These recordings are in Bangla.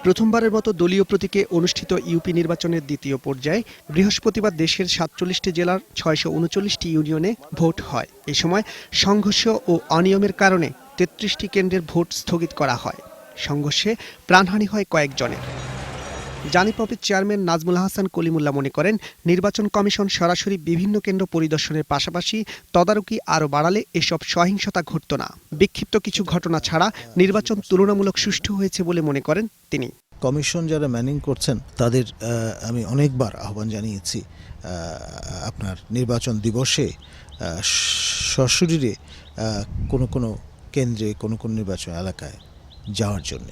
প্রথমবারের মতো দলীয় প্রতীকে অনুষ্ঠিত ইউপি নির্বাচনের দ্বিতীয় পর্যায়ে বৃহস্পতিবার দেশের ৪৭টি জেলার ৬৩৯টি ইউনিয়নে ভোট হয়। এ সময় সংঘর্ষ ও অনিয়মের কারণে ৩৩টি কেন্দ্রের ভোট স্থগিত করা হয়। সংঘর্ষে প্রাণহানি হয় কয়েকজনের। জানিপপের চেয়ারম্যান নাজমুল হাসান কলিমুল্লাহ মনে করেন, নির্বাচন কমিশন সরাসরি বিভিন্ন কেন্দ্র পরিদর্শনের পাশাপাশি তদারকি আরও বাড়ালে এসব সহিংসতা ঘটত না। বিক্ষিপ্ত কিছু ঘটনা ছাড়া নির্বাচন তুলনামূলক সুষ্ঠু হয়েছে বলে মনে করেন তিনি। কমিশন যারা ম্যানিং করছেন তাদের আমি অনেকবার আহ্বান জানিয়েছি আপনার নির্বাচন দিবসে সশরীরে কোনো কেন্দ্রে কোনো নির্বাচন এলাকায় যাওয়ার জন্য।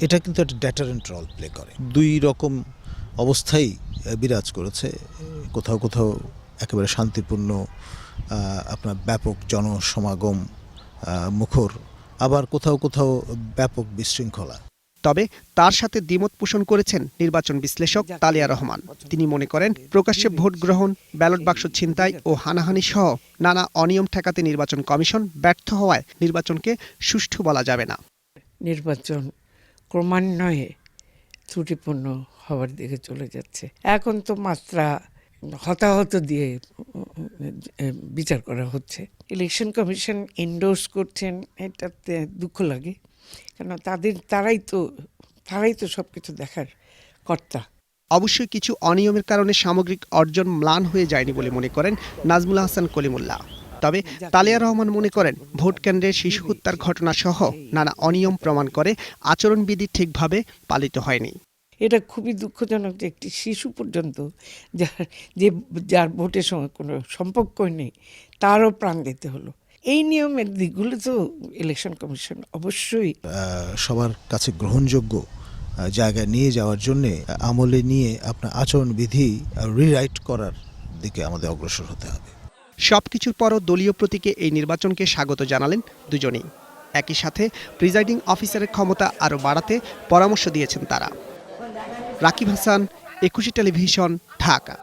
এটা কিন্তু একটা ডেটারেন্ট রোল প্লে করে। দুই রকম অবস্থাই বিরাজ করেছে। কোথাও কোথাও একেবারে শান্তিপূর্ণ আপনার ব্যাপক জনসমাগম মুখর, আবার কোথাও কোথাও ব্যাপক বিশৃঙ্খলা। তবে তার সাথে দ্বিমত পোষণ করেছেন নির্বাচন বিশ্লেষক তালিয়া রহমান। তিনি মনে করেন, প্রকাশ্যে ভোট গ্রহণ, ব্যালট বাক্স ছিনতাই ও হানাহানি সহ নানা অনিয়ম ঠেকাতে নির্বাচন কমিশন ব্যর্থ হওয়ায় নির্বাচনকে সুষ্ঠু বলা যাবে না। নির্বাচন ক্রমান্বয়ে ত্রুটিপূর্ণ হওয়ার দিকে চলে যাচ্ছে। এখন তো মাত্রা হতাহত দিয়ে বিচার করা হচ্ছে। ইলেকশন কমিশন এন্ডোর্স করছেন, এটাতে দুঃখ লাগে, কেন তারাই তো সবকিছু দেখার কর্তা। অবশ্যই কিছু অনিয়মের কারণে সামগ্রিক অর্জন ম্লান হয়ে যায়নি বলে মনে করেন নাজমুল হাসান কলিমুল্লাহ। তবে তালিয়া রহমান মনে করেন, ভোট কেন্দ্রে শিশু হত্যার ঘটনা সহ নানা অনিয়ম প্রমাণ করে আচরণবিধি ঠিকভাবে পালিত হয়নি। এটা খুবই দুঃখজনক যে একটি শিশু পর্যন্ত যার ভোটের সময় কোনো সম্পর্কই নেই, তারও প্রাণ দিতে হলো। এই নিয়মের দিকগুলো তো ইলেকশন কমিশন অবশ্যই সবার কাছে গ্রহণযোগ্য জায়গায় নিয়ে যাওয়ার জন্য আমলে নিয়ে আপনার আচরণবিধি রিরাইট করার দিকে আমাদের অগ্রসর হতে হবে। সবকিছুর পরও দলীয় প্রতীকে এই নির্বাচনকে স্বাগত জানালেন দুজনেই। একই সাথে প্রিজাইডিং অফিসারের ক্ষমতা আরও বাড়াতে পরামর্শ দিয়েছেন তারা। রাকিব হাসান, একুশে টেলিভিশন, ঢাকা।